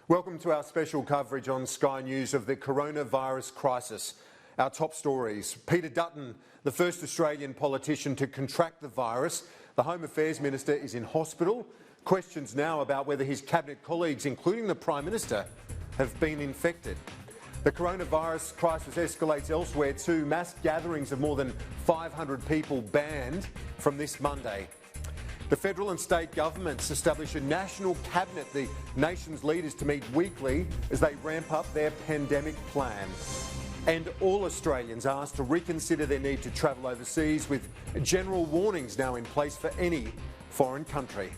Welcome to our special coverage on Sky News of the coronavirus crisis. Our top stories. Peter Dutton, the first Australian politician to contract the virus. The Home Affairs Minister is in hospital. Questions now about whether his cabinet colleagues, including the Prime Minister, have been infected. The coronavirus crisis escalates elsewhere too. Mass gatherings of more than 500 people banned from this Monday. The federal and state governments establish a national cabinet, the nation's leaders to meet weekly as they ramp up their pandemic plan. And all Australians asked to reconsider their need to travel overseas, with general warnings now in place for any foreign country.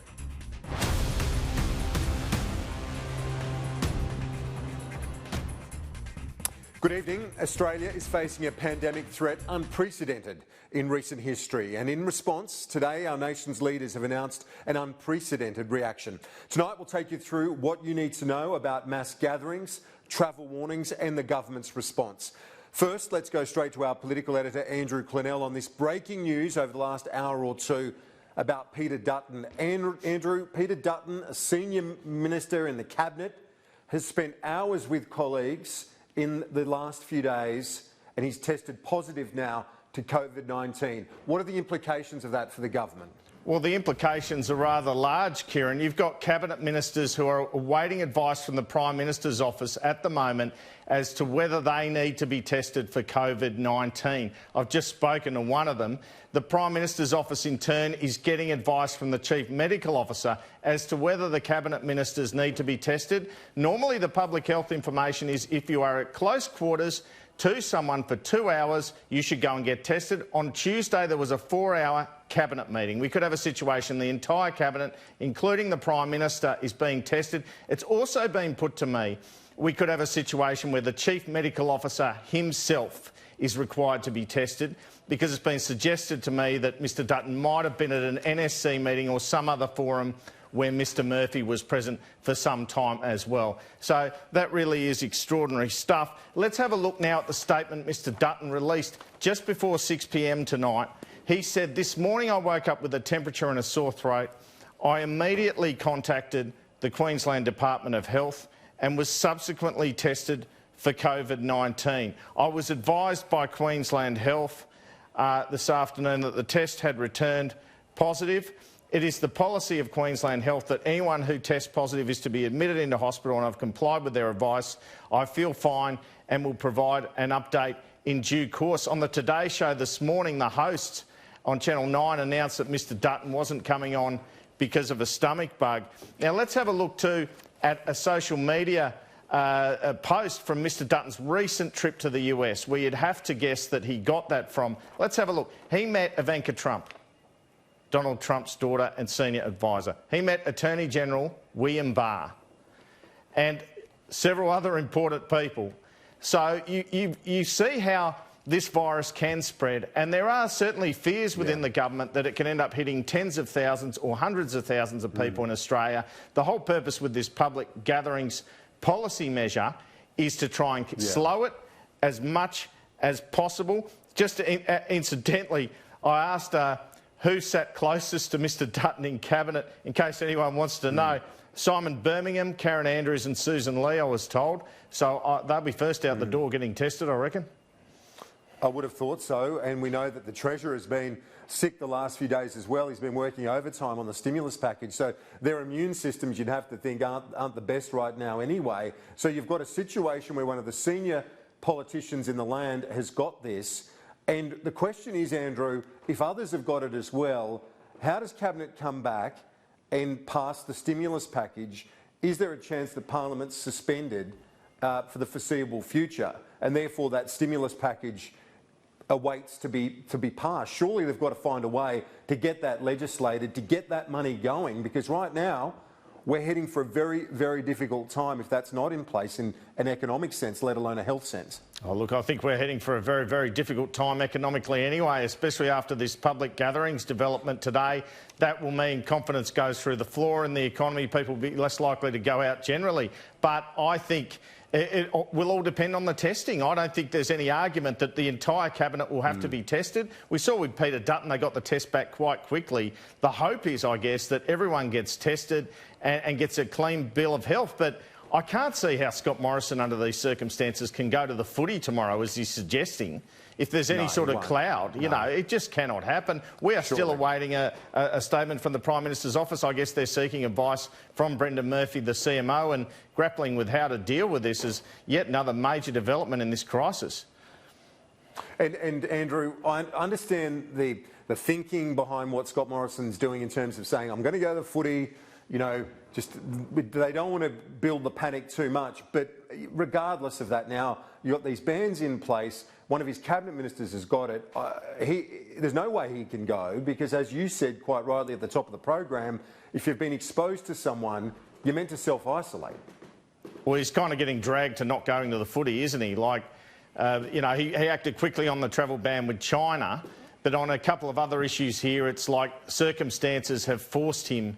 Good evening. Australia is facing a pandemic threat unprecedented in recent history, and in response, today our nation's leaders have announced an unprecedented reaction. Tonight we'll take you through what you need to know about mass gatherings, travel warnings and the government's response. First, let's go straight to our political editor Andrew Clennell on this breaking news over the last hour or two about Peter Dutton. Andrew, Peter Dutton, a senior minister in the cabinet, has spent hours with colleagues in the last few days, and he's tested positive now to COVID-19. What are the implications of that for the government? Well, the implications are rather large, Kieran. You've got cabinet ministers who are awaiting advice from the Prime Minister's office at the moment as to whether they need to be tested for COVID-19. I've just spoken to one of them. The Prime Minister's office, in turn, is getting advice from the Chief Medical Officer as to whether the cabinet ministers need to be tested. Normally, the public health information is if you are at close quarters to someone for 2 hours, you should go and get tested. On Tuesday, there was a 4-hour cabinet meeting. We could have a situation the entire cabinet, including the Prime Minister, is being tested. It's also been put to me, we could have a situation where the Chief Medical Officer himself is required to be tested, because it's been suggested to me that Mr Dutton might have been at an NSC meeting or some other forum where Mr Murphy was present for some time as well. So that really is extraordinary stuff. Let's have a look now at the statement Mr Dutton released just before 6 p.m. tonight. He said, "This morning I woke up with a temperature and a sore throat. I immediately contacted the Queensland Department of Health and was subsequently tested for COVID-19. I was advised by Queensland Health this afternoon that the test had returned positive. It is the policy of Queensland Health that anyone who tests positive is to be admitted into hospital, and I've complied with their advice. I feel fine and will provide an update in due course." On the Today Show this morning, the host on Channel 9 announced that Mr Dutton wasn't coming on because of a stomach bug. Now let's have a look too at a social media a post from Mr Dutton's recent trip to the US, where you'd have to guess that he got that from. Let's have a look. He met Ivanka Trump, Donald Trump's daughter and senior advisor. He met Attorney General William Barr and several other important people. So you see how this virus can spread, and there are certainly fears within the government that it can end up hitting tens of thousands or hundreds of thousands of people in Australia. The whole purpose with this public gatherings policy measure is to try and slow it as much as possible. Just incidentally, I asked who sat closest to Mr Dutton in cabinet, in case anyone wants to know. Simon Birmingham, Karen Andrews and Susan Lee, I was told. So they'll be first out the door getting tested, I reckon. I would have thought so, and we know that the Treasurer has been sick the last few days as well. He's been working overtime on the stimulus package, so their immune systems, you'd have to think, aren't the best right now anyway. So you've got a situation where one of the senior politicians in the land has got this, and the question is, Andrew, if others have got it as well, how does Cabinet come back and pass the stimulus package? Is there a chance that Parliament's suspended for the foreseeable future, and therefore that stimulus package awaits to be passed? Surely they've got to find a way to get that legislated, to get that money going, because right now we're heading for a very, very difficult time if that's not in place in an economic sense, let alone a health sense. Oh, look, I think we're heading for a very, very difficult time economically anyway, especially after this public gatherings development today. That will mean confidence goes through the floor in the economy. People will be less likely to go out generally. But I think it will all depend on the testing. I don't think there's any argument that the entire cabinet will have to be tested. We saw with Peter Dutton, they got the test back quite quickly. The hope is, I guess, that everyone gets tested and gets a clean bill of health. But I can't see how Scott Morrison, under these circumstances, can go to the footy tomorrow, as he's suggesting. If there's any sort of cloud, you know, it just cannot happen. We are still awaiting a statement from the Prime Minister's office. I guess they're seeking advice from Brendan Murphy, the CMO, and grappling with how to deal with this is yet another major development in this crisis. And Andrew, I understand the thinking behind what Scott Morrison's doing in terms of saying, I'm going to go to the footy, you know, just they don't want to build the panic too much. But regardless of that, now you've got these bans in place. One of his cabinet ministers has got it. There's no way he can go because, as you said quite rightly at the top of the program, if you've been exposed to someone, you're meant to self-isolate. Well, he's kind of getting dragged to not going to the footy, isn't he? Like, you know, he acted quickly on the travel ban with China, but on a couple of other issues here, it's like circumstances have forced him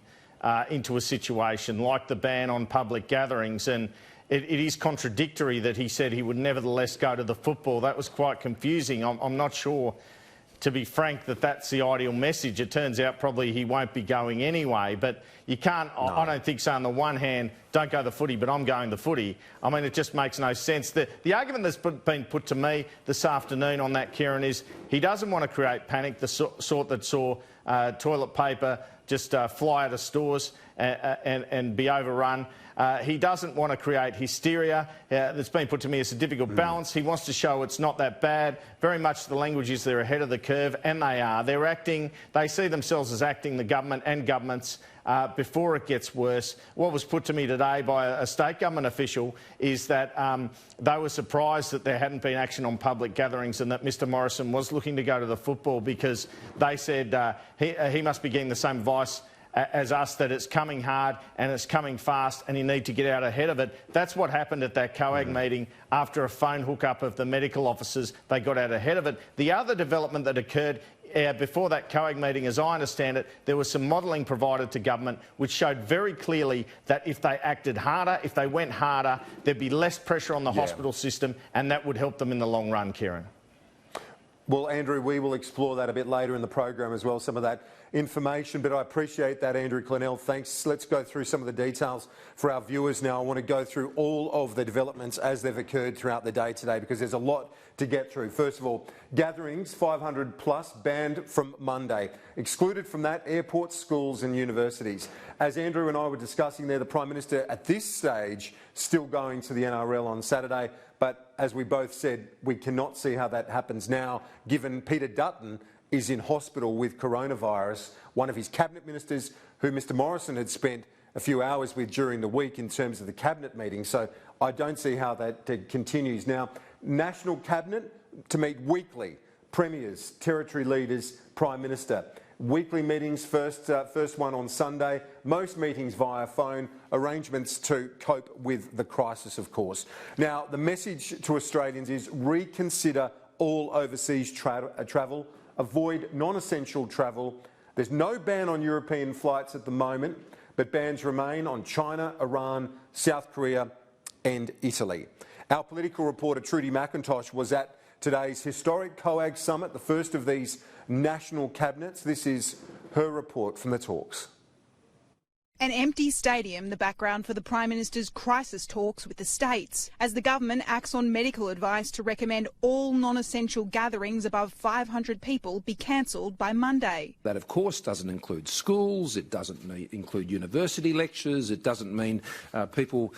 into a situation like the ban on public gatherings, and it is contradictory that he said he would nevertheless go to the football. That was quite confusing. I'm not sure, to be frank, that that's the ideal message. It turns out probably he won't be going anyway, but you can't, no. I don't think so. On the one hand, don't go to the footy, but I'm going to the footy. I mean, it just makes no sense. The argument that's been put to me this afternoon on that, Kieran, is he doesn't want to create panic, the sort that saw toilet paper just fly out of stores and be overrun. He doesn't want to create hysteria. That's been put to me as a difficult balance. He wants to show it's not that bad. Very much the language is they're ahead of the curve, and they are. They're acting, they see themselves as acting, the government and governments, before it gets worse. What was put to me today by a state government official is that they were surprised that there hadn't been action on public gatherings and that Mr Morrison was looking to go to the football because they said he must be getting the same advice as us, that it's coming hard and it's coming fast and you need to get out ahead of it. That's what happened at that COAG meeting. After a phone hookup of the medical officers, they got out ahead of it. The other development that occurred before that COAG meeting, as I understand it, there was some modelling provided to government which showed very clearly that if they acted harder, if they went harder, there'd be less pressure on the hospital system, and that would help them in the long run, Kieran. Well, Andrew, we will explore that a bit later in the program as well, some of that information, but I appreciate that, Andrew Clennell. Thanks. Let's go through some of the details for our viewers now. I want to go through all of the developments as they've occurred throughout the day today because there's a lot to get through. First of all, gatherings, 500 plus, banned from Monday. Excluded from that, airports, schools and universities. As Andrew and I were discussing there, the Prime Minister at this stage still going to the NRL on Saturday, but as we both said, we cannot see how that happens now, given Peter Dutton is in hospital with coronavirus, one of his cabinet ministers who Mr Morrison had spent a few hours with during the week in terms of the cabinet meeting. So I don't see how that continues. Now, National Cabinet to meet weekly, premiers, territory leaders, Prime Minister. Weekly meetings, first one on Sunday, most meetings via phone, arrangements to cope with the crisis, of course. Now, the message to Australians is reconsider all overseas travel, avoid non-essential travel. There's no ban on European flights at the moment, but bans remain on China, Iran, South Korea and Italy. Our political reporter Trudy McIntosh was at today's historic COAG summit, the first of these national cabinets. This is her report from the talks. An empty stadium, the background for the Prime Minister's crisis talks with the states, as the government acts on medical advice to recommend all non-essential gatherings above 500 people be cancelled by Monday. That, of course, doesn't include schools, it doesn't include university lectures, it doesn't mean people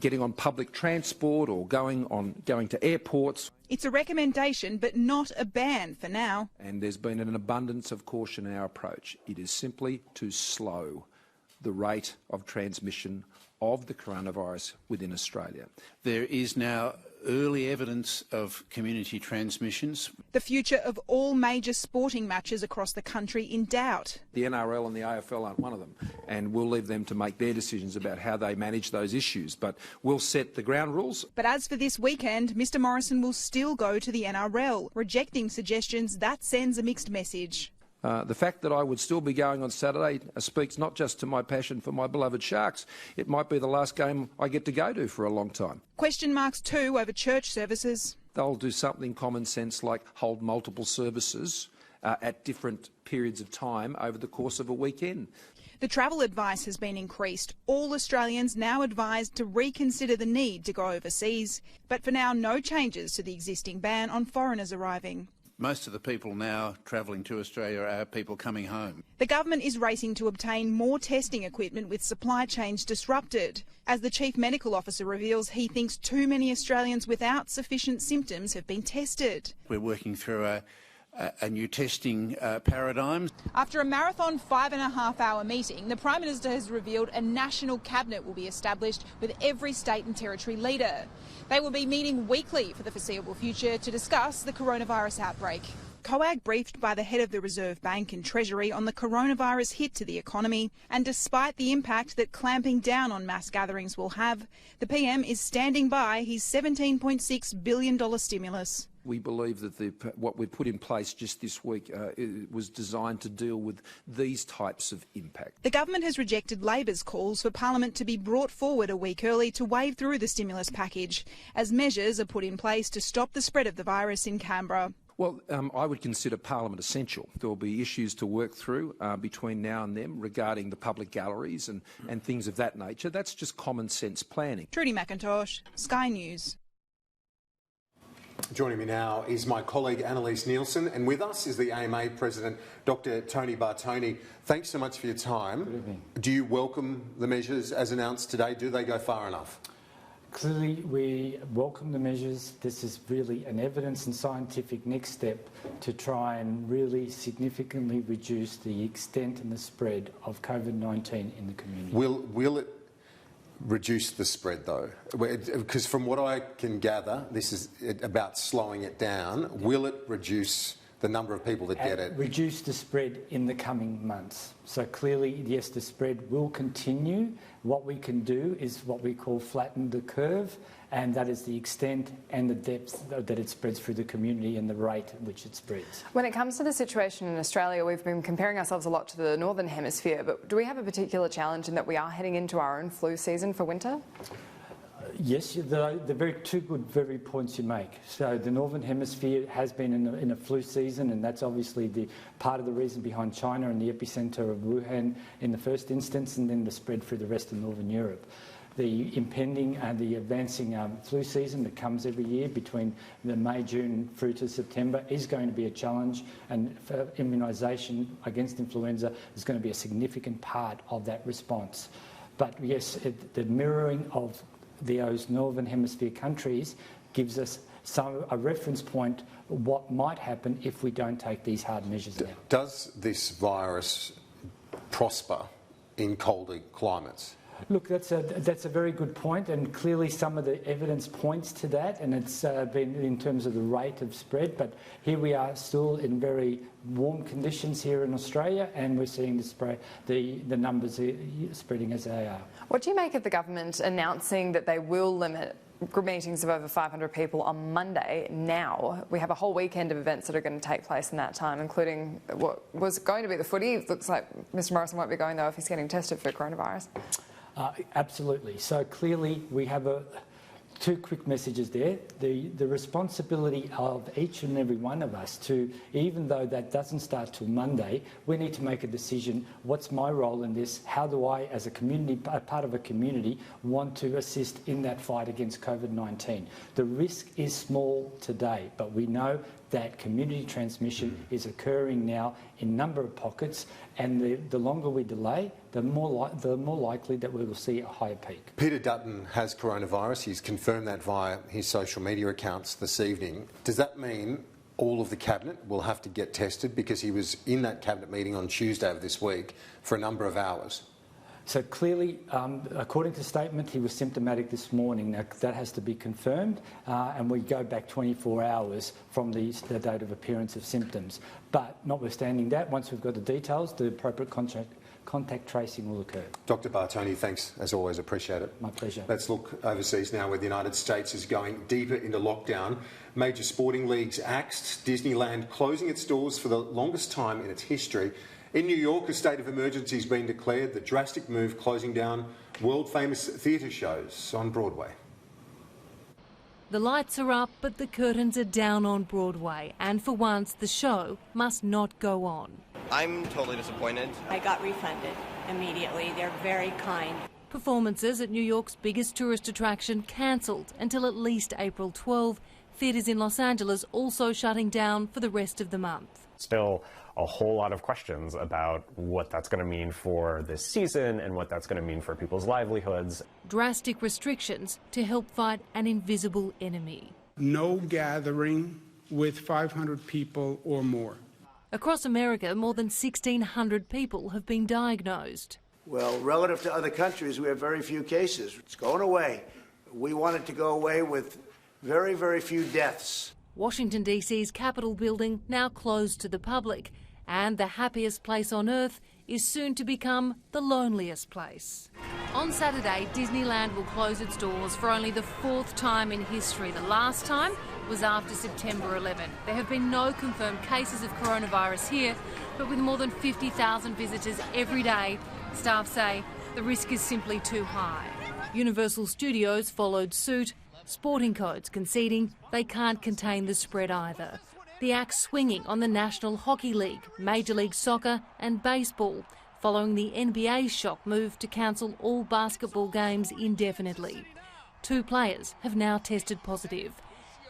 getting on public transport or going to airports. It's a recommendation, but not a ban for now. And there's been an abundance of caution in our approach. It is simply to slow the rate of transmission of the coronavirus within Australia. There is now early evidence of community transmissions. The future of all major sporting matches across the country in doubt. The NRL and the AFL aren't one of them, and we'll leave them to make their decisions about how they manage those issues, but we'll set the ground rules. But as for this weekend, Mr Morrison will still go to the NRL, rejecting suggestions that sends a mixed message. The fact that I would still be going on Saturday speaks not just to my passion for my beloved Sharks, it might be the last game I get to go to for a long time. Question marks too over church services. They'll do something common sense like hold multiple services at different periods of time over the course of a weekend. The travel advice has been increased. All Australians now advised to reconsider the need to go overseas. But for now, no changes to the existing ban on foreigners arriving. Most of the people now travelling to Australia are people coming home. The government is racing to obtain more testing equipment with supply chains disrupted. As the Chief Medical Officer reveals, he thinks too many Australians without sufficient symptoms have been tested. We're working through a new testing paradigm. After a marathon 5.5-hour meeting, the Prime Minister has revealed a national cabinet will be established with every state and territory leader. They will be meeting weekly for the foreseeable future to discuss the coronavirus outbreak. COAG briefed by the head of the Reserve Bank and Treasury on the coronavirus hit to the economy, and despite the impact that clamping down on mass gatherings will have, the PM is standing by his $17.6 billion stimulus. We believe that what we've put in place just this week was designed to deal with these types of impact. The government has rejected Labor's calls for Parliament to be brought forward a week early to wave through the stimulus package, as measures are put in place to stop the spread of the virus in Canberra. Well, I would consider Parliament essential. There will be issues to work through between now and then regarding the public galleries and things of that nature. That's just common sense planning. Trudy McIntosh, Sky News. Joining me now is my colleague Annalise Nielsen, and with us is the AMA President, Dr Tony Bartoni. Thanks so much for your time. Good evening. Do you welcome the measures as announced today? Do they go far enough? Clearly, we welcome the measures. This is really an evidence and scientific next step to try and really significantly reduce the extent and the spread of COVID-19 in the community. Will it reduce the spread, though? Because from what I can gather, this is about slowing it down. Will it reduce the number of people that get it? Reduce the spread in the coming months. So clearly, yes, the spread will continue. What we can do is what we call flatten the curve, and that is the extent and the depth that it spreads through the community and the rate at which it spreads. When it comes to the situation in Australia, we've been comparing ourselves a lot to the Northern Hemisphere, but do we have a particular challenge in that we are heading into our own flu season for winter? Yes, the two good points you make. So the Northern Hemisphere has been in a flu season, and that's obviously the part of the reason behind China and the epicentre of Wuhan in the first instance, and then the spread through the rest of Northern Europe. The impending and the advancing flu season that comes every year between the May, June through to September is going to be a challenge, and immunisation against influenza is going to be a significant part of that response. But yes, the mirroring of those Northern Hemisphere countries gives us a reference point what might happen if we don't take these hard measures now. Does this virus prosper in colder climates? Look, that's a very good point, and clearly some of the evidence points to that, and it's been in terms of the rate of spread, but here we are still in very warm conditions here in Australia, and we're seeing the numbers spreading as they are. What do you make of the government announcing that they will limit group meetings of over 500 people on Monday now? We have a whole weekend of events that are going to take place in that time, including what was going to be the footy. It looks like Mr Morrison won't be going, though, if he's getting tested for coronavirus. Absolutely. So clearly we have two quick messages there. The responsibility of each and every one of us to, even though that doesn't start till Monday, we need to make a decision. What's my role in this? How do I, as a community, a part of a community, want to assist in that fight against COVID-19? The risk is small today, but we know that community transmission is occurring now in a number of pockets, and the longer we delay, the more likely that we will see a higher peak. Peter Dutton has coronavirus. He's confirmed that via his social media accounts this evening. Does that mean all of the cabinet will have to get tested, because he was in that cabinet meeting on Tuesday of this week for a number of hours? So clearly, according to statement, he was symptomatic this morning. Now, that has to be confirmed, and we go back 24 hours from the date of appearance of symptoms. But notwithstanding that, once we've got the details, the appropriate contact tracing will occur. Dr Bartoni, thanks as always, appreciate it. My pleasure. Let's look overseas now, where the United States is going deeper into lockdown. Major sporting leagues axed, Disneyland closing its doors for the longest time in its history. In New York, a state of emergency has been declared, the drastic move closing down world-famous theatre shows on Broadway. The lights are up, but the curtains are down on Broadway, and for once the show must not go on. I'm totally disappointed. I got refunded immediately. They're very kind. Performances at New York's biggest tourist attraction cancelled until at least April 12. Theatres in Los Angeles also shutting down for the rest of the month. Still a whole lot of questions about what that's going to mean for this season and what that's going to mean for people's livelihoods. Drastic restrictions to help fight an invisible enemy. No gathering with 500 people or more. Across America, more than 1,600 people have been diagnosed. Well, relative to other countries, we have very few cases. It's going away. We want it to go away with very, very few deaths. Washington DC's Capitol building now closed to the public, and the happiest place on earth is soon to become the loneliest place. On Saturday, Disneyland will close its doors for only the 4th time in history. The last time was after September 11. There have been no confirmed cases of coronavirus here, but with more than 50,000 visitors every day, staff say the risk is simply too high. Universal Studios followed suit, sporting codes conceding they can't contain the spread either. The axe swinging on the National Hockey League, Major League Soccer and baseball, following the NBA's shock move to cancel all basketball games indefinitely. 2 players have now tested positive.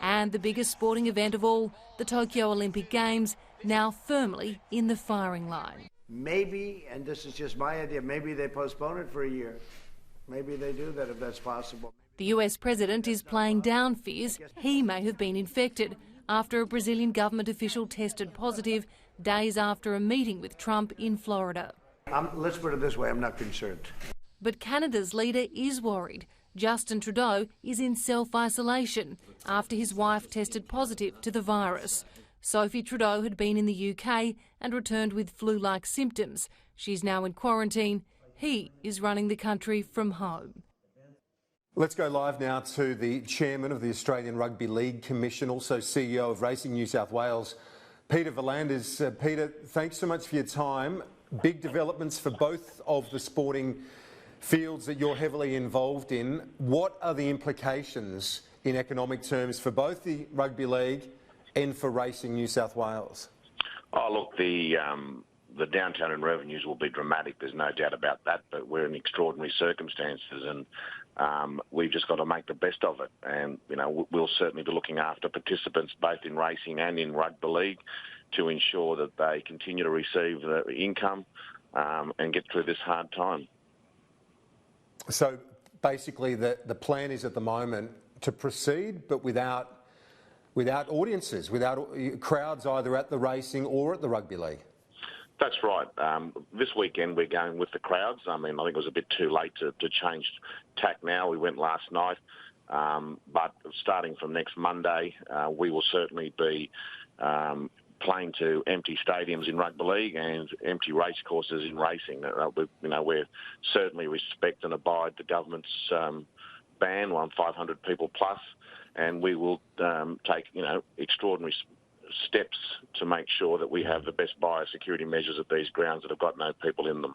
And the biggest sporting event of all, the Tokyo Olympic Games, now firmly in the firing line. Maybe, and this is just my idea, maybe they postpone it for a year. Maybe they do that if that's possible. The US president is playing down fears he may have been infected after a Brazilian government official tested positive days after a meeting with Trump in Florida. Let's put it this way, I'm not concerned. But Canada's leader is worried. Justin Trudeau is in self-isolation after his wife tested positive to the virus. Sophie Trudeau had been in the UK and returned with flu-like symptoms. She's now in quarantine. He is running the country from home. Let's go live now to the chairman of the Australian Rugby League Commission, also CEO of Racing New South Wales, Peter V'landys. Peter, thanks so much for your time. Big developments for both of the sporting fields that you're heavily involved in. What are the implications in economic terms for both the Rugby League and for Racing New South Wales? Oh, look, the downturn in revenues will be dramatic. There's no doubt about that. But we're in extraordinary circumstances, and we've just got to make the best of it. And we'll certainly be looking after participants both in racing and in rugby league to ensure that they continue to receive the income and get through this hard time. So basically, the plan is at the moment to proceed, but without audiences, without crowds either at the racing or at the rugby league. That's right. This weekend we're going with the crowds. I think it was a bit too late to change tack now. We went last night. But starting from next Monday, we will certainly be playing to empty stadiums in rugby league and empty race courses in racing. We certainly respect and abide the government's ban on 500 people plus, and we will take extraordinary steps to make sure that we have the best biosecurity measures at these grounds that have got no people in them.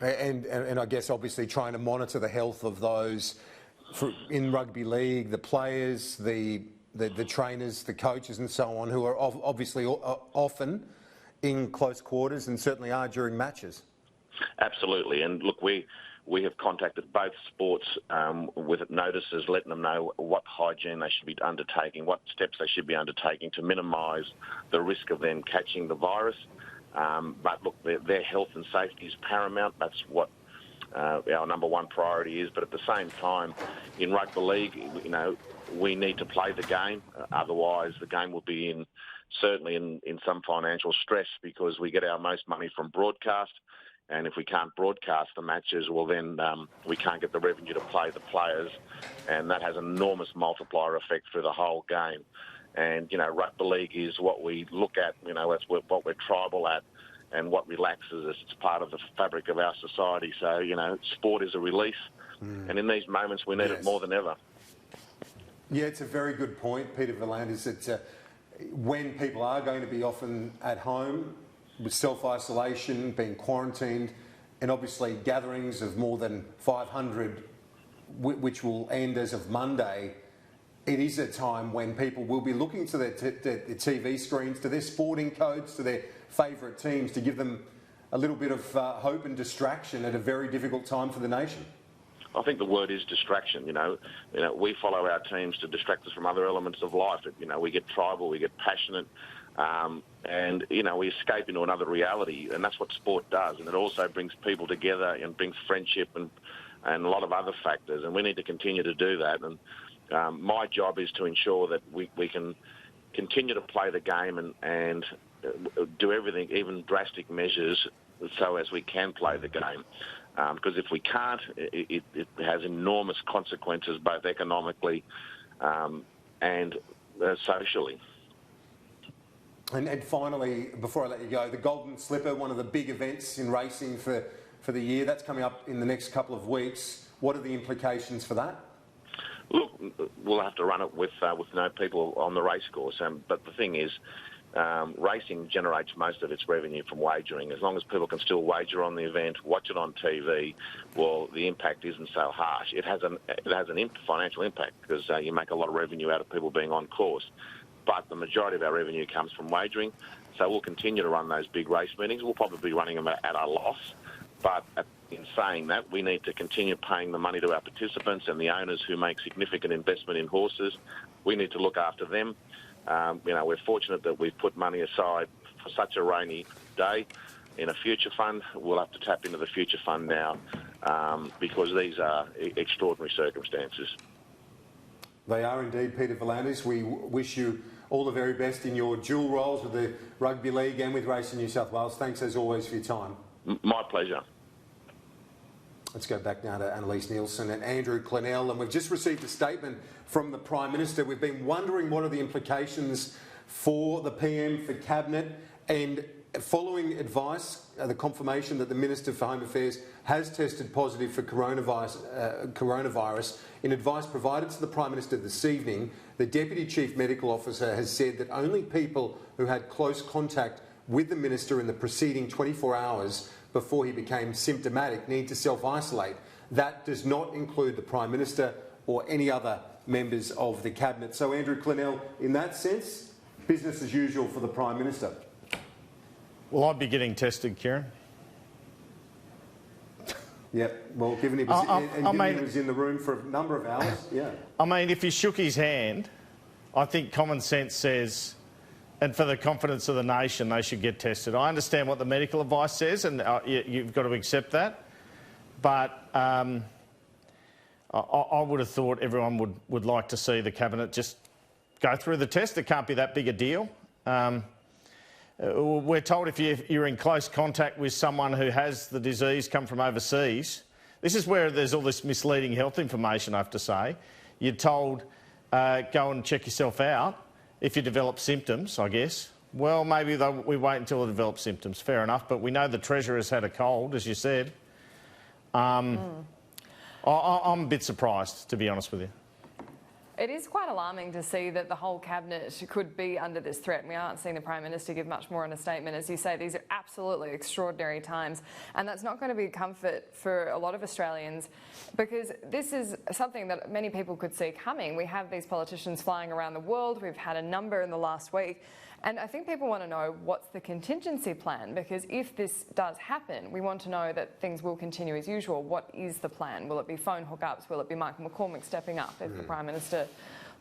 And I guess obviously trying to monitor the health of those in rugby league, the players, the trainers, the coaches and so on, who are obviously often in close quarters and certainly are during matches. Absolutely. And look, we have contacted both sports with notices letting them know what hygiene they should be undertaking, what steps they should be undertaking to minimise the risk of them catching the virus. But look, their health and safety is paramount. That's what our number one priority is. But at the same time, in rugby league, we need to play the game. Otherwise, the game will be certainly in some financial stress because we get our most money from broadcast. And if we can't broadcast the matches, well, then we can't get the revenue to play the players. And that has an enormous multiplier effect through the whole game. And, rugby league is what we look at, that's what we're tribal at and what relaxes us. It's part of the fabric of our society. So, sport is a release. And in these moments, we need it more than ever. Yeah, it's a very good point, Peter V'landys. It's when people are going to be often at home, with self-isolation, being quarantined, and obviously gatherings of more than 500, which will end as of Monday, it is a time when people will be looking to their TV screens, to their sporting codes, to their favourite teams to give them a little bit of hope and distraction at a very difficult time for the nation? I think the word is distraction. We follow our teams to distract us from other elements of life. We get tribal, we get passionate, and we escape into another reality, and that's what sport does. And it also brings people together and brings friendship and a lot of other factors. And we need to continue to do that. And my job is to ensure that we can continue to play the game and do everything, even drastic measures, so as we can play the game. Because if we can't, it has enormous consequences, both economically and socially. And finally, before I let you go, the Golden Slipper, one of the big events in racing for the year, that's coming up in the next couple of weeks. What are the implications for that? Look, we'll have to run it with no people on the race course. But the thing is, racing generates most of its revenue from wagering. As long as people can still wager on the event, watch it on TV, well, the impact isn't so harsh. It has an financial impact because you make a lot of revenue out of people being on course. But the majority of our revenue comes from wagering, so we'll continue to run those big race meetings. We'll probably be running them at a loss, but in saying that, we need to continue paying the money to our participants and the owners who make significant investment in horses. We need to look after them. We're fortunate that we've put money aside for such a rainy day in a future fund. We'll have to tap into the future fund now because these are extraordinary circumstances. They are indeed, Peter V'landys. We wish you all the very best in your dual roles with the Rugby League and with Racing New South Wales. Thanks as always for your time. My pleasure. Let's go back now to Annalise Nielsen and Andrew Clennell, and we've just received a statement from the Prime Minister. We've been wondering what are the implications for the PM, for Cabinet, and following advice, the confirmation that the Minister for Home Affairs has tested positive for coronavirus. In advice provided to the Prime Minister this evening, the Deputy Chief Medical Officer has said that only people who had close contact with the Minister in the preceding 24 hours before he became symptomatic need to self-isolate. That does not include the Prime Minister or any other members of the Cabinet. So, Andrew Clennell, in that sense, business as usual for the Prime Minister. Well, I'd be getting tested, Kieran. Yep. Well, given he was, he was in the room for a number of hours, yeah. I mean, if he shook his hand, I think common sense says, and for the confidence of the nation, they should get tested. I understand what the medical advice says, and you've got to accept that. But I would have thought everyone would like to see the Cabinet just go through the test. It can't be that big a deal. We're told if you're in close contact with someone who has the disease, come from overseas, this is where there's all this misleading health information, I have to say. You're told, go and check yourself out if you develop symptoms, I guess. Well, maybe we wait until they develop symptoms, fair enough, but we know the Treasurer's had a cold, as you said. I'm a bit surprised, to be honest with you. It is quite alarming to see that the whole Cabinet could be under this threat. We aren't seeing the Prime Minister give much more in a statement. As you say, these are absolutely extraordinary times, and that's not going to be a comfort for a lot of Australians because this is something that many people could see coming. We have these politicians flying around the world. We've had a number in the last week. And I think people want to know what's the contingency plan, because if this does happen, we want to know that things will continue as usual. What is the plan? Will it be phone hookups? Will it be Michael McCormack stepping up if the Prime Minister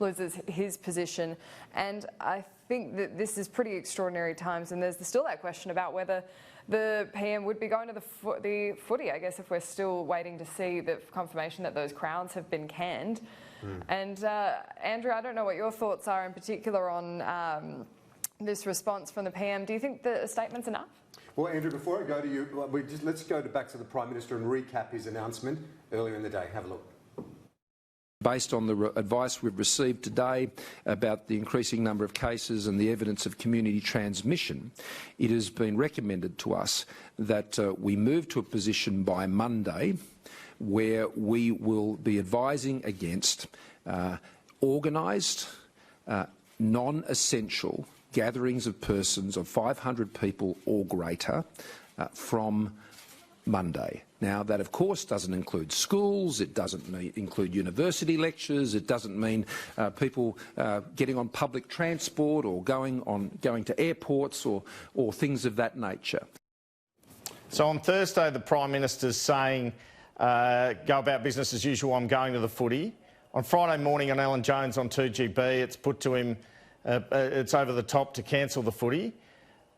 loses his position? And I think that this is pretty extraordinary times, and there's still that question about whether the PM would be going to the footy, I guess, if we're still waiting to see the confirmation that those crowds have been canned. And Andrew, I don't know what your thoughts are in particular on this response from the PM. Do you think the statement's enough? Well, Andrew, before I go to you, let's go back to the Prime Minister and recap his announcement earlier in the day. Have a look. Based on the advice we've received today about the increasing number of cases and the evidence of community transmission, it has been recommended to us that we move to a position by Monday where we will be advising against organised, non-essential gatherings of persons of 500 people or greater from Monday. Now, that of course doesn't include schools, it doesn't include university lectures, it doesn't mean people getting on public transport or going to airports or things of that nature. So on Thursday, the Prime Minister's saying, go about business as usual, I'm going to the footy. On Friday morning on Alan Jones on 2GB, it's put to him, it's over the top to cancel the footy.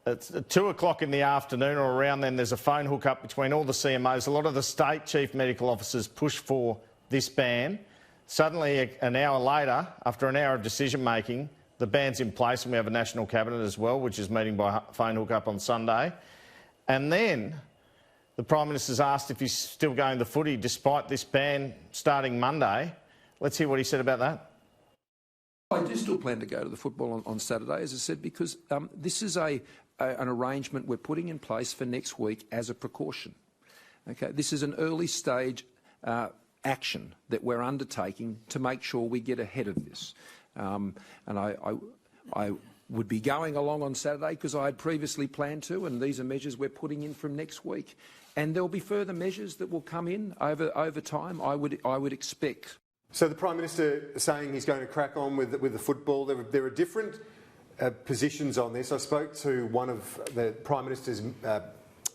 It's 2 o'clock in the afternoon or around then, there's a phone hook-up between all the CMOs. A lot of the state chief medical officers push for this ban. Suddenly, an hour later, after an hour of decision-making, the ban's in place and we have a national cabinet as well, which is meeting by phone hook-up on Sunday. And then the Prime Minister's asked if he's still going to the footy despite this ban starting Monday. Let's hear what he said about that. I do still plan to go to the football on Saturday, as I said, because this is an arrangement we're putting in place for next week as a precaution. Okay, this is an early stage action that we're undertaking to make sure we get ahead of this. And I would be going along on Saturday because I had previously planned to, and these are measures we're putting in from next week. And there'll be further measures that will come in over time, I would expect. So the Prime Minister saying he's going to crack on with the football. There are different positions on this. I spoke to one of the Prime Minister's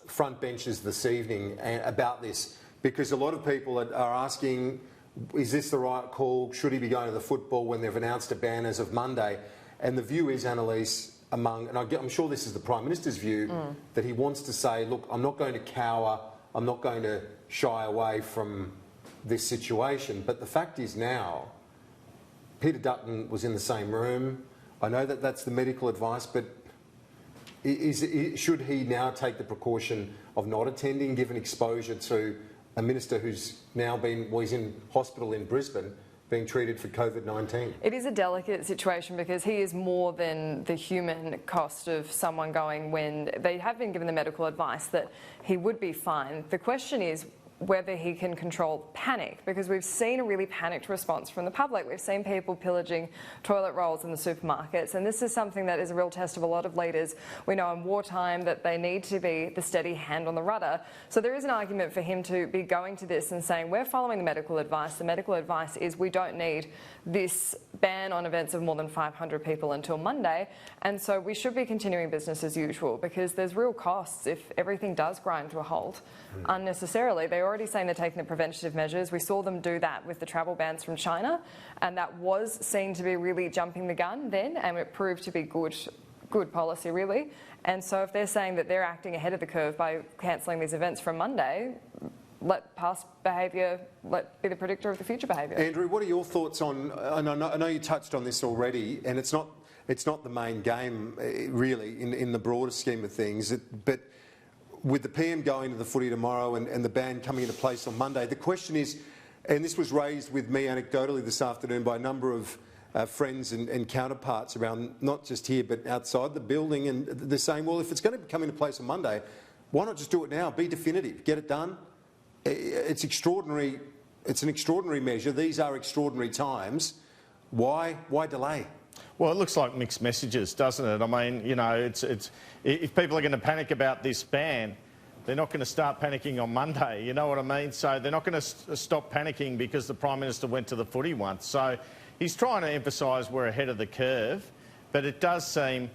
front benches this evening about this, because a lot of people are asking, is this the right call? Should he be going to the football when they've announced a ban as of Monday? And the view is, Annalise, and I'm sure this is the Prime Minister's view, that he wants to say, look, I'm not going to cower, I'm not going to shy away from this situation. But the fact is now, Peter Dutton was in the same room. I know that that's the medical advice, but should he now take the precaution of not attending, given exposure to a minister who's now he's in hospital in Brisbane, being treated for COVID-19? It is a delicate situation because he is more than the human cost of someone going when they have been given the medical advice that he would be fine. The question is whether he can control panic, because we've seen a really panicked response from the public. We've seen people pillaging toilet rolls in the supermarkets, and this is something that is a real test of a lot of leaders. We know in wartime that they need to be the steady hand on the rudder. So there is an argument for him to be going to this and saying, we're following the medical advice. The medical advice is we don't need this ban on events of more than 500 people until Monday, and so we should be continuing business as usual, because there's real costs if everything does grind to a halt unnecessarily. They're already saying they're taking the preventative measures. We saw them do that with the travel bans from China, and that was seen to be really jumping the gun then, and it proved to be good policy, really. And so if they're saying that they're acting ahead of the curve by cancelling these events from Monday, let past behaviour be the predictor of the future behaviour. Andrew, what are your thoughts on, and I know you touched on this already, and it's not the main game really in the broader scheme of things, but with the PM going to the footy tomorrow and the ban coming into place on Monday, the question is, and this was raised with me anecdotally this afternoon by a number of friends and counterparts around, not just here but outside the building, and they're saying, well, if it's going to come into place on Monday, why not just do it now? Be definitive, get it done. It's extraordinary. It's an extraordinary measure. These are extraordinary times. Why delay? Well, it looks like mixed messages, doesn't it? I mean, you know, if people are going to panic about this ban, they're not going to start panicking on Monday, you know what I mean? So they're not going to stop panicking because the Prime Minister went to the footy once. So he's trying to emphasise we're ahead of the curve, but it does seem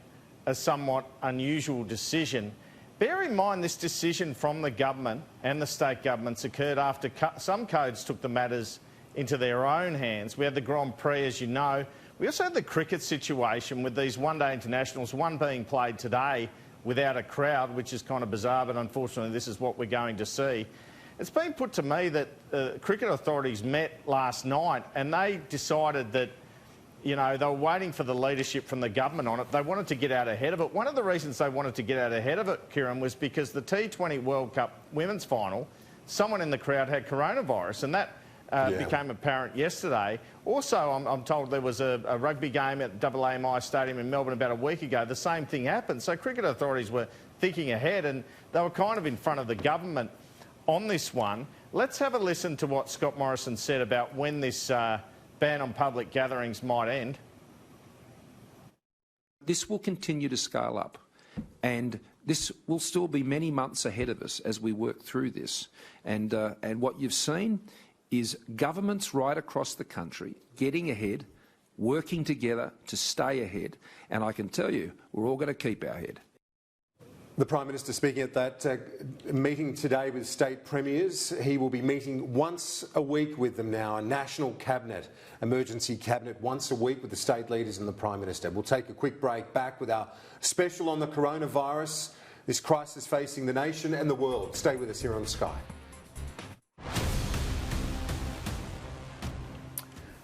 a somewhat unusual decision. Bear in mind this decision from the government and the state governments occurred after some codes took the matters into their own hands. We had the Grand Prix, as you know. We also had the cricket situation with these one-day internationals, one being played today without a crowd, which is kind of bizarre, but unfortunately this is what we're going to see. It's been put to me that cricket authorities met last night and they decided that, you know, they were waiting for the leadership from the government on it. They wanted to get out ahead of it. One of the reasons they wanted to get out ahead of it, Kieran, was because the T20 World Cup women's final, someone in the crowd had coronavirus, and that became apparent yesterday. Also, I'm told there was a rugby game at AAMI Stadium in Melbourne about a week ago. The same thing happened. So cricket authorities were thinking ahead, and they were kind of in front of the government on this one. Let's have a listen to what Scott Morrison said about when this ban on public gatherings might end. This will continue to scale up, and this will still be many months ahead of us as we work through this. And what you've seen is governments right across the country getting ahead, working together to stay ahead. And I can tell you, we're all going to keep our head. The Prime Minister speaking at that meeting today with state premiers. He will be meeting once a week with them now, a national cabinet, emergency cabinet, once a week with the state leaders and the Prime Minister. We'll take a quick break, back with our special on the coronavirus, this crisis facing the nation and the world. Stay with us here on Sky.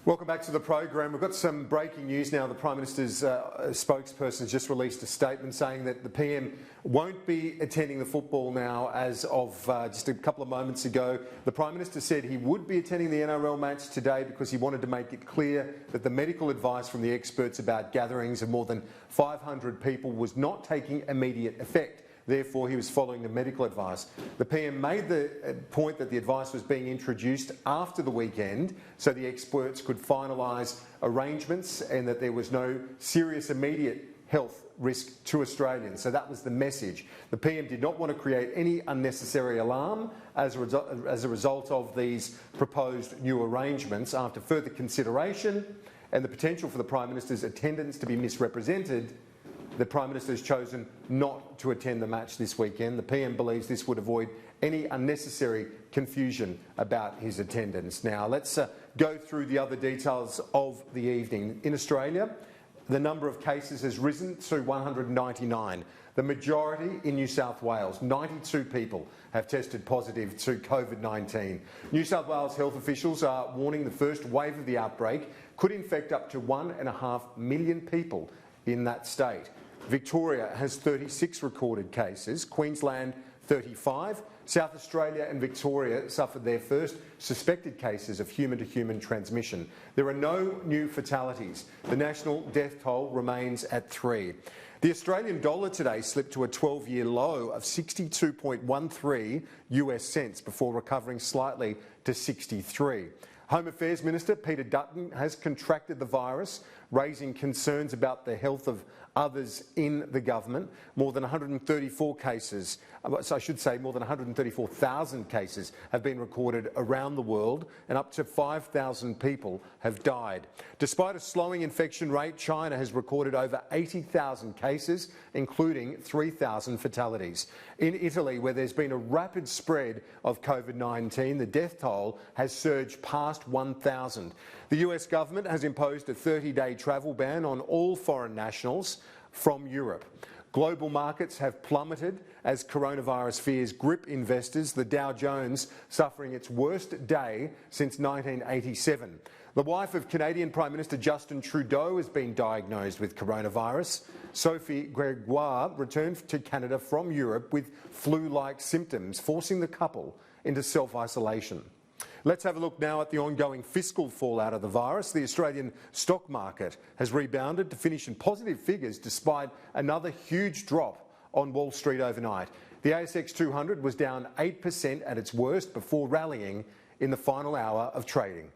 Welcome back to the program. We've got some breaking news now. The Prime Minister's spokesperson has just released a statement saying that the PM won't be attending the football now as of just a couple of moments ago. The Prime Minister said he would be attending the NRL match today because he wanted to make it clear that the medical advice from the experts about gatherings of more than 500 people was not taking immediate effect. Therefore, he was following the medical advice. The PM made the point that the advice was being introduced after the weekend so the experts could finalise arrangements and that there was no serious immediate health risk to Australians. So that was the message. The PM did not want to create any unnecessary alarm as a result of these proposed new arrangements. After further consideration and the potential for the Prime Minister's attendance to be misrepresented, the Prime Minister has chosen not to attend the match this weekend. The PM believes this would avoid any unnecessary confusion about his attendance. Now, let's go through the other details of the evening. In Australia, the number of cases has risen to 199. The majority in New South Wales, 92 people have tested positive to COVID-19. New South Wales health officials are warning the first wave of the outbreak could infect up to 1.5 million people in that state. Victoria has 36 recorded cases, Queensland 35. South Australia and Victoria suffered their first suspected cases of human-to-human transmission. There are no new fatalities. The national death toll remains at 3. The Australian dollar today slipped to a 12-year low of 62.13 US cents before recovering slightly to 63. Home Affairs Minister Peter Dutton has contracted the virus, raising concerns about the health of others in the government. More than 134 cases, so I should say more than 134,000 cases have been recorded around the world and up to 5,000 people have died. Despite a slowing infection rate, China has recorded over 80,000 cases, including 3,000 fatalities. In Italy, where there's been a rapid spread of COVID-19, the death toll has surged past 1,000. The US government has imposed a 30-day travel ban on all foreign nationals from Europe. Global markets have plummeted as coronavirus fears grip investors, the Dow Jones suffering its worst day since 1987. The wife of Canadian Prime Minister Justin Trudeau has been diagnosed with coronavirus. Sophie Gregoire returned to Canada from Europe with flu-like symptoms, forcing the couple into self-isolation. Let's have a look now at the ongoing fiscal fallout of the virus. The Australian stock market has rebounded to finish in positive figures despite another huge drop on Wall Street overnight. The ASX 200 was down 8% at its worst before rallying in the final hour of trading.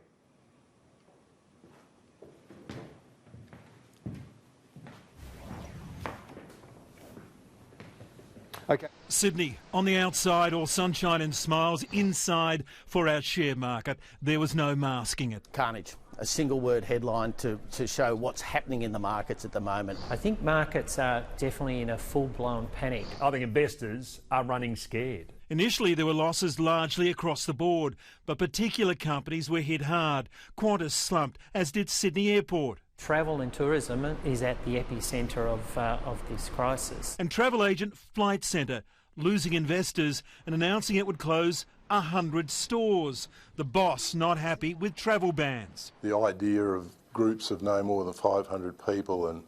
Okay. Sydney, on the outside, all sunshine and smiles. Inside, for our share market, there was no masking it. Carnage. A single word headline to show what's happening in the markets at the moment. I think markets are definitely in a full-blown panic. I think investors are running scared. Initially, there were losses largely across the board, but particular companies were hit hard. Qantas slumped, as did Sydney Airport. Travel and tourism is at the epicentre of this crisis. And travel agent Flight Centre losing investors and announcing it would close 100 stores. The boss not happy with travel bans. The idea of groups of no more than 500 people and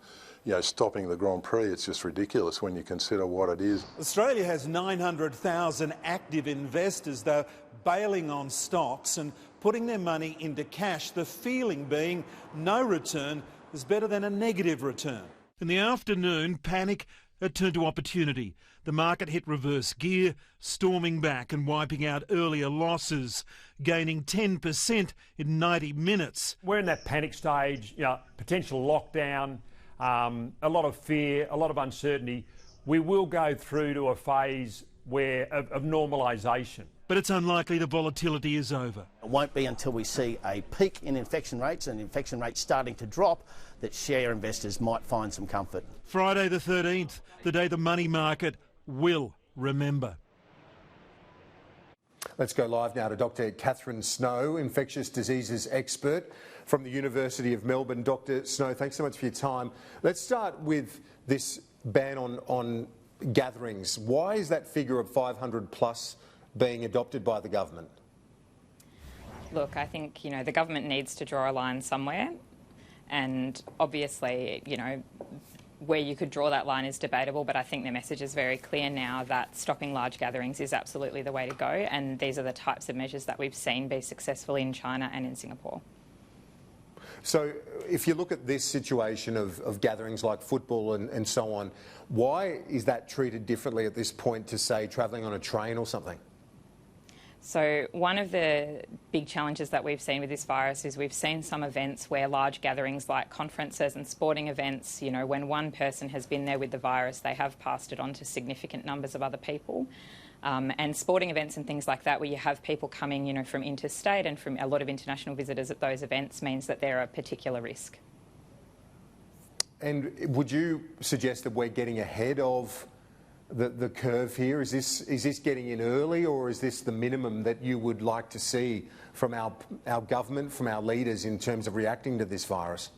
stopping the Grand Prix, it's just ridiculous when you consider what it is. Australia has 900,000 active investors, though, bailing on stocks and putting their money into cash, the feeling being no return is better than a negative return. In the afternoon, panic had turned to opportunity. The market hit reverse gear, storming back and wiping out earlier losses, gaining 10% in 90 minutes. We're in that panic stage, potential lockdown, a lot of fear, a lot of uncertainty. we will go through to a phase of normalisation. But it's unlikely the volatility is over. It won't be until we see a peak in infection rates and infection rates starting to drop that share investors might find some comfort. Friday the 13th, the day the money market will remember. Let's go live now to Dr. Catherine Snow, infectious diseases expert from the University of Melbourne. Dr. Snow, thanks so much for your time. Let's start with this ban on gatherings. Why is that figure of 500 plus being adopted by the government? Look, I think, the government needs to draw a line somewhere, and obviously, where you could draw that line is debatable, but I think the message is very clear now that stopping large gatherings is absolutely the way to go, and these are the types of measures that we've seen be successful in China and in Singapore. So if you look at this situation of gatherings like football and so on, why is that treated differently at this point to, say, travelling on a train or something? So one of the big challenges that we've seen with this virus is we've seen some events where large gatherings like conferences and sporting events, when one person has been there with the virus, they have passed it on to significant numbers of other people. And sporting events and things like that, where you have people coming, from interstate and from a lot of international visitors at those events, means that they're a particular risk. And would you suggest that we're getting ahead of the curve here? Is this getting in early, or is this the minimum that you would like to see from our government, from our leaders in terms of reacting to this virus?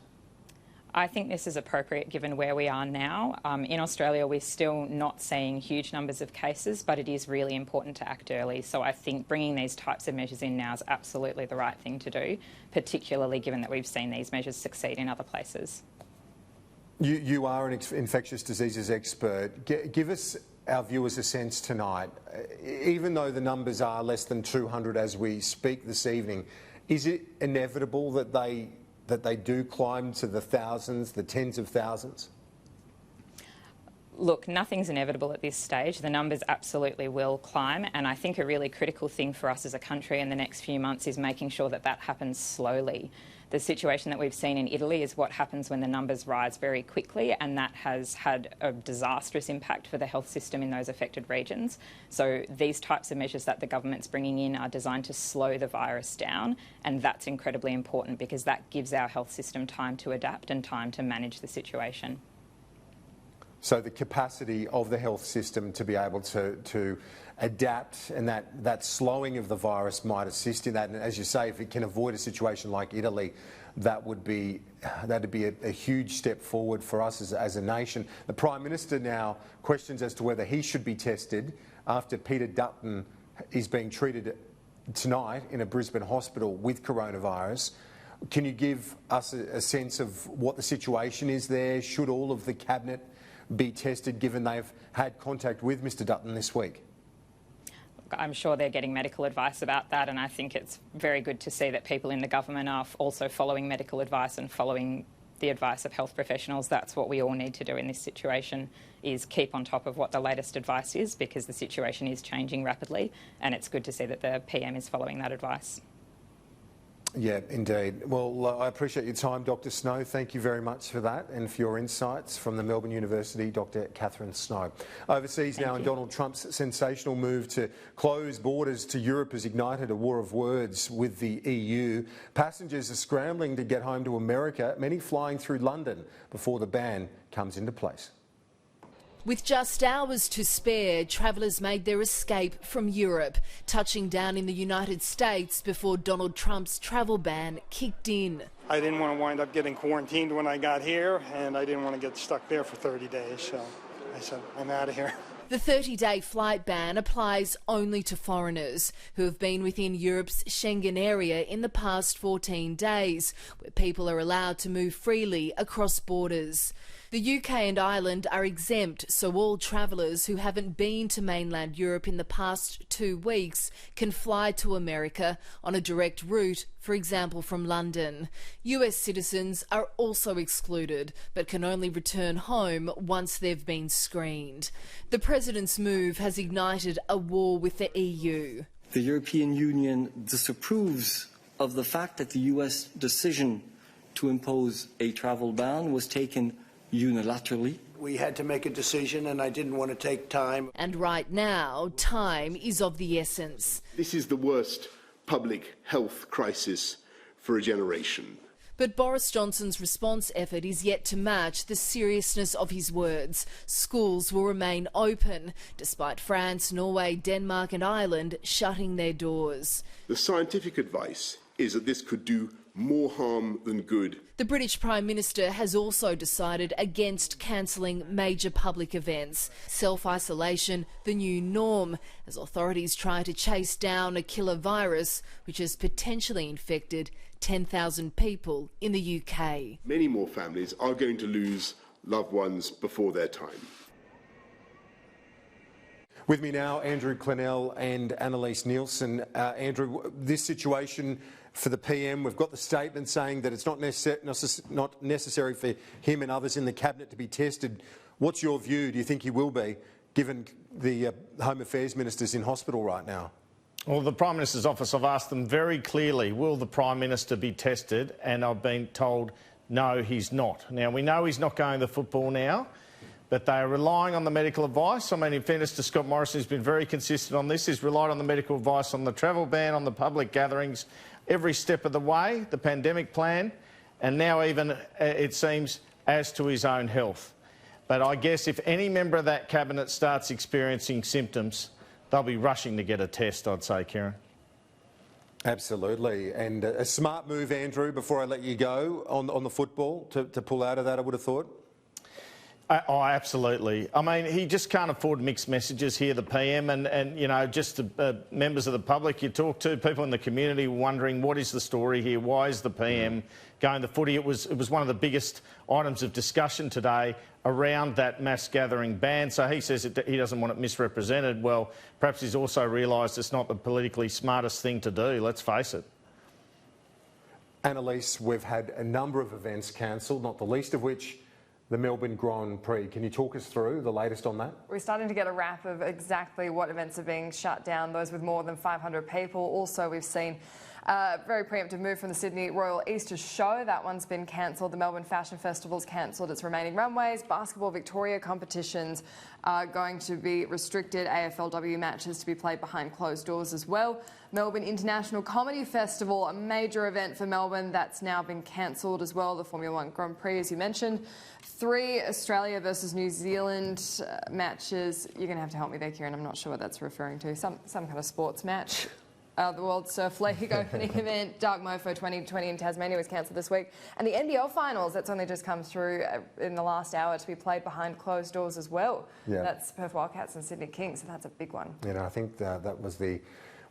I think this is appropriate given where we are now. In Australia, we're still not seeing huge numbers of cases, but it is really important to act early. So I think bringing these types of measures in now is absolutely the right thing to do, particularly given that we've seen these measures succeed in other places. You are an infectious diseases expert. Give us, our viewers, a sense tonight. Even though the numbers are less than 200 as we speak this evening, is it inevitable that they do climb to the thousands, the tens of thousands? Look, nothing's inevitable at this stage. The numbers absolutely will climb, and I think a really critical thing for us as a country in the next few months is making sure that that happens slowly. The situation that we've seen in Italy is what happens when the numbers rise very quickly, and that has had a disastrous impact for the health system in those affected regions. So these types of measures that the government's bringing in are designed to slow the virus down, and that's incredibly important because that gives our health system time to adapt and time to manage the situation. So the capacity of the health system to be able to adapt, and that slowing of the virus might assist in that. And as you say, if it can avoid a situation like Italy, that'd be a huge step forward for us as a nation. The Prime Minister now questions as to whether he should be tested after Peter Dutton is being treated tonight in a Brisbane hospital with coronavirus. Can you give us a sense of what the situation is there? Should all of the Cabinet be tested, given they've had contact with Mr Dutton this week? I'm sure they're getting medical advice about that, and I think it's very good to see that people in the government are also following medical advice and following the advice of health professionals. That's what we all need to do in this situation, is keep on top of what the latest advice is, because the situation is changing rapidly, and it's good to see that the PM is following that advice. Yeah, indeed. Well, I appreciate your time, Dr Snow. Thank you very much for that and for your insights from the Melbourne University, Dr Catherine Snow. Overseas now, and Donald Trump's sensational move to close borders to Europe has ignited a war of words with the EU. Passengers are scrambling to get home to America, many flying through London before the ban comes into place. With just hours to spare, travellers made their escape from Europe, touching down in the United States before Donald Trump's travel ban kicked in. I didn't want to wind up getting quarantined when I got here, and I didn't want to get stuck there for 30 days, so I said, I'm out of here. The 30-day flight ban applies only to foreigners who have been within Europe's Schengen area in the past 14 days, where people are allowed to move freely across borders. The UK and Ireland are exempt, so all travellers who haven't been to mainland Europe in the past 2 weeks can fly to America on a direct route, for example from London. US citizens are also excluded, but can only return home once they've been screened. The President's move has ignited a war with the EU. The European Union disapproves of the fact that the US decision to impose a travel ban was taken unilaterally. We had to make a decision, and I didn't want to take time. And right now, time is of the essence. This is the worst public health crisis for a generation. But Boris Johnson's response effort is yet to match the seriousness of his words. Schools will remain open, despite France, Norway, Denmark and Ireland shutting their doors. The scientific advice is that this could do more harm than good. The British Prime Minister has also decided against cancelling major public events. Self-isolation, the new norm, as authorities try to chase down a killer virus which has potentially infected 10,000 people in the UK. Many more families are going to lose loved ones before their time. With me now, Andrew Clennell and Annalise Nielsen. Andrew, this situation for the PM, we've got the statement saying that it's not necessary for him and others in the Cabinet to be tested. What's your view? Do you think he will be, given the Home Affairs Minister's in hospital right now? Well, the Prime Minister's office, I've asked them very clearly, will the Prime Minister be tested? And I've been told, no, he's not. Now, we know he's not going to football now, but they are relying on the medical advice. I mean, in fairness to Scott Morrison, who's been very consistent on this, he's relied on the medical advice on the travel ban, on the public gatherings, every step of the way, the pandemic plan, and now even, it seems, as to his own health. But I guess if any member of that Cabinet starts experiencing symptoms, they'll be rushing to get a test, I'd say, Kieran. Absolutely. And a smart move, Andrew, before I let you go, on the football, to pull out of that, I would have thought. Oh, absolutely. I mean, he just can't afford mixed messages here, the PM, and you know, just members of the public you talk to, people in the community wondering what is the story here, why is the PM going to footy? It was one of the biggest items of discussion today around that mass gathering ban. So he says he doesn't want it misrepresented. Well, perhaps he's also realised it's not the politically smartest thing to do, let's face it. Annalise, we've had a number of events cancelled, not the least of which the Melbourne Grand Prix. Can you talk us through the latest on that? We're starting to get a wrap of exactly what events are being shut down, those with more than 500 people. Also, we've seen a very preemptive move from the Sydney Royal Easter Show. That one's been cancelled. The Melbourne Fashion Festival's cancelled its remaining runways. Basketball Victoria competitions are going to be restricted. AFLW matches to be played behind closed doors as well. Melbourne International Comedy Festival, a major event for Melbourne, that's now been cancelled as well. The Formula 1 Grand Prix, as you mentioned. 3 Australia versus New Zealand matches. You're going to have to help me there, Kieran. I'm not sure what that's referring to. Some kind of sports match. The World Surf League opening event, Dark Mofo 2020 in Tasmania was cancelled this week. And the NBL finals, that's only just come through in the last hour to be played behind closed doors as well. Yeah. That's Perth Wildcats and Sydney Kings, so that's a big one. You know, I think that was the...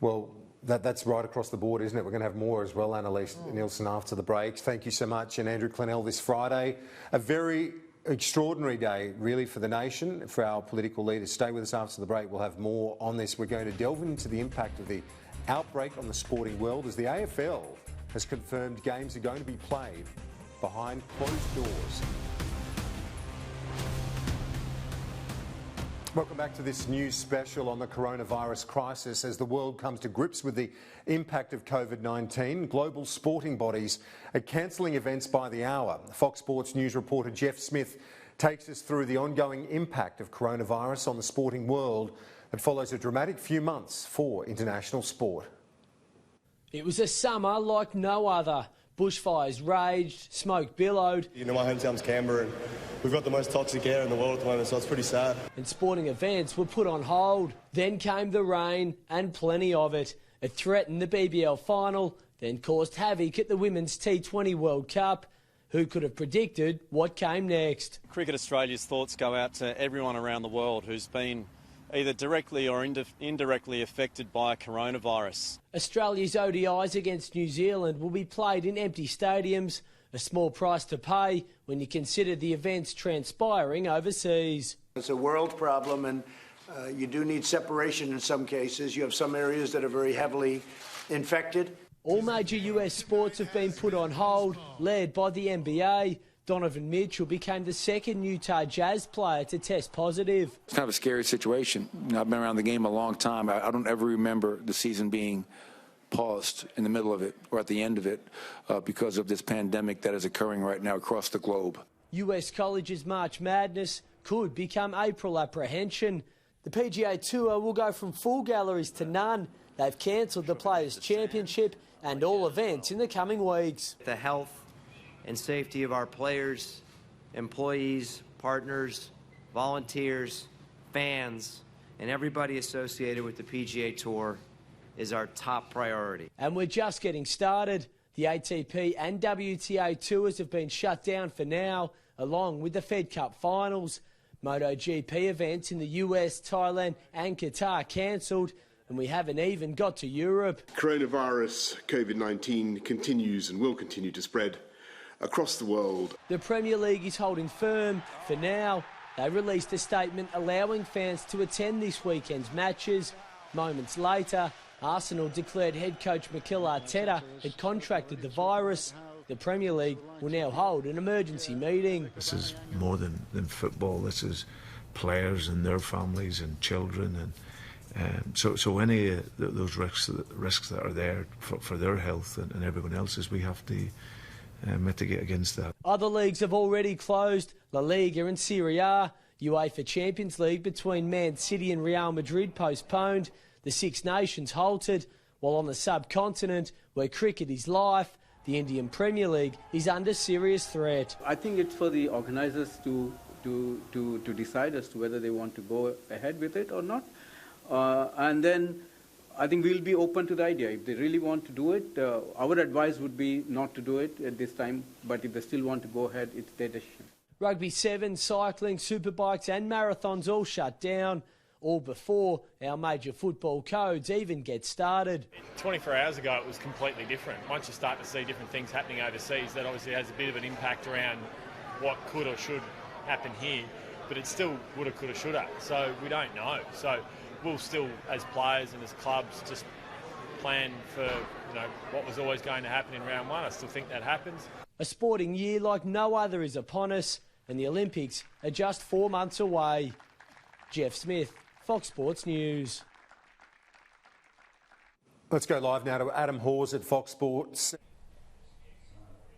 Well, that's right across the board, isn't it? We're going to have more as well, Annalise Nielsen, after the break. Thank you so much. And Andrew Clennell this Friday. A very extraordinary day, really, for the nation, for our political leaders. Stay with us after the break. We'll have more on this. We're going to delve into the impact of the outbreak on the sporting world as the AFL has confirmed games are going to be played behind closed doors. Welcome back to this news special on the coronavirus crisis. As the world comes to grips with the impact of COVID-19, global sporting bodies are cancelling events by the hour. Fox Sports News reporter Jeff Smith takes us through the ongoing impact of coronavirus on the sporting world. It follows a dramatic few months for international sport. It was a summer like no other. Bushfires raged, smoke billowed. You know, my hometown's Canberra and we've got the most toxic air in the world at the moment, so it's pretty sad. And sporting events were put on hold. Then came the rain, and plenty of it. It threatened the BBL final, then caused havoc at the Women's T20 World Cup. Who could have predicted what came next? Cricket Australia's thoughts go out to everyone around the world who's been either directly or indirectly affected by coronavirus. Australia's ODIs against New Zealand will be played in empty stadiums, a small price to pay when you consider the events transpiring overseas. It's a world problem, and you do need separation in some cases. You have some areas that are very heavily infected. All major US sports have been put on hold, led by the NBA. Donovan Mitchell became the second Utah Jazz player to test positive. It's kind of a scary situation. You know, I've been around the game a long time. I don't ever remember the season being paused in the middle of it or at the end of it because of this pandemic that is occurring right now across the globe. US colleges March Madness could become April apprehension. The PGA Tour will go from full galleries to none. They've cancelled the Players' Championship and all events in the coming weeks. The health and safety of our players, employees, partners, volunteers, fans, and everybody associated with the PGA Tour is our top priority. And we're just getting started. The ATP and WTA tours have been shut down for now, along with the Fed Cup finals. MotoGP events in the US, Thailand and Qatar cancelled, and we haven't even got to Europe. Coronavirus, COVID-19, continues and will continue to spread across the world. The Premier League is holding firm for now. They released a statement allowing fans to attend this weekend's matches. Moments later, Arsenal declared head coach Mikel Arteta had contracted the virus. The Premier League will now hold an emergency meeting. This is more than football. This is players and their families and children, and so any of those risks that are there for their health and everyone else's, we have to mitigate against that. Other leagues have already closed. La Liga and Serie A. UEFA Champions League between Man City and Real Madrid postponed. The Six Nations halted, while on the subcontinent, where cricket is life, the Indian Premier League is under serious threat. I think it's for the organisers to decide as to whether they want to go ahead with it or not. And then I think we'll be open to the idea. If they really want to do it, our advice would be not to do it at this time, but if they still want to go ahead, it's their decision. Rugby 7, cycling, superbikes and marathons all shut down, all before our major football codes even get started. 24 hours ago it was completely different. Once you start to see different things happening overseas, that obviously has a bit of an impact around what could or should happen here, but it still woulda, coulda, shoulda. So we don't know. So we'll still, as players and as clubs, just plan for what was always going to happen in round one. I still think that happens. A sporting year like no other is upon us, and the Olympics are just 4 months away. Jeff Smith, Fox Sports News. Let's go live now to Adam Hawes at Fox Sports.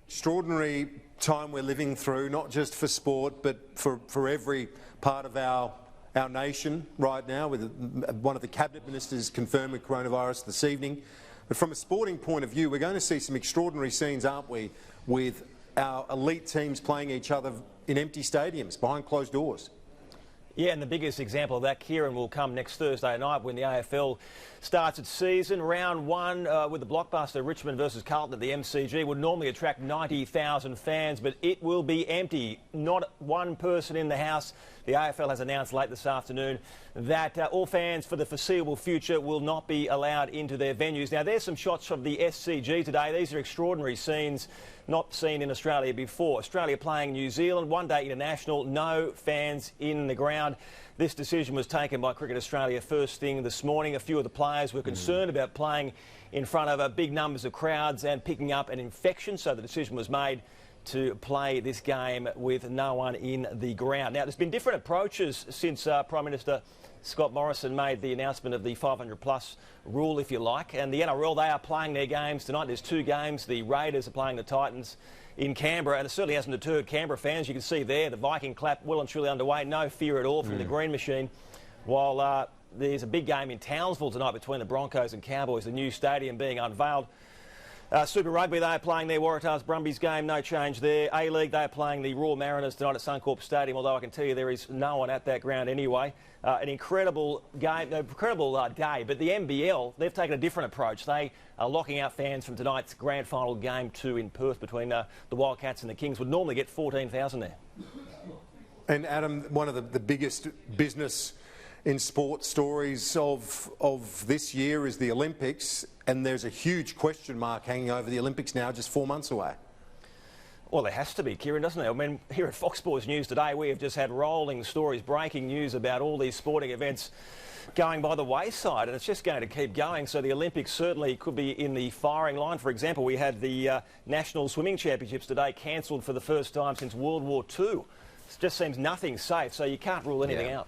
Extraordinary time we're living through, not just for sport, but for every part of our nation right now, with one of the cabinet ministers confirmed with coronavirus this evening. But from a sporting point of view, we're going to see some extraordinary scenes, aren't we, with our elite teams playing each other in empty stadiums, behind closed doors. Yeah, and the biggest example of that, Kieran, will come next Thursday night when the AFL starts its season. Round one with the blockbuster Richmond versus Carlton at the MCG would normally attract 90,000 fans, but it will be empty. Not one person in the house. The AFL has announced late this afternoon that all fans for the foreseeable future will not be allowed into their venues. Now, there's some shots of the SCG today. These are extraordinary scenes not seen in Australia before. Australia playing New Zealand, one-day international, no fans in the ground. This decision was taken by Cricket Australia first thing this morning. A few of the players were concerned about playing in front of big numbers of crowds and picking up an infection, so the decision was made to play this game with no one in the ground. Now, there's been different approaches since Prime Minister Scott Morrison made the announcement of the 500-plus rule, if you like. And the NRL, they are playing their games tonight. There's two games. The Raiders are playing the Titans in Canberra, and it certainly hasn't deterred Canberra fans. You can see there the Viking clap well and truly underway. No fear at all from the Green Machine. While there's a big game in Townsville tonight between the Broncos and Cowboys, the new stadium being unveiled. Super Rugby, they are playing their Waratahs Brumbies game, no change there. A-League, they are playing the Raw Mariners tonight at Suncorp Stadium, although I can tell you there is no one at that ground anyway. An incredible game, incredible day, but the NBL, they've taken a different approach. They are locking out fans from tonight's grand final game 2 in Perth between the Wildcats and the Kings. Would normally get 14,000 there. And Adam, one of the biggest business in sports stories of this year is the Olympics, and there's a huge question mark hanging over the Olympics now, just 4 months away. Well, there has to be, Kieran, doesn't there? I mean, here at Fox Sports News today, we have just had rolling stories, breaking news about all these sporting events going by the wayside, and it's just going to keep going. So the Olympics certainly could be in the firing line. For example, we had the National Swimming Championships today cancelled for the first time since World War II. It just seems nothing safe, so you can't rule anything out.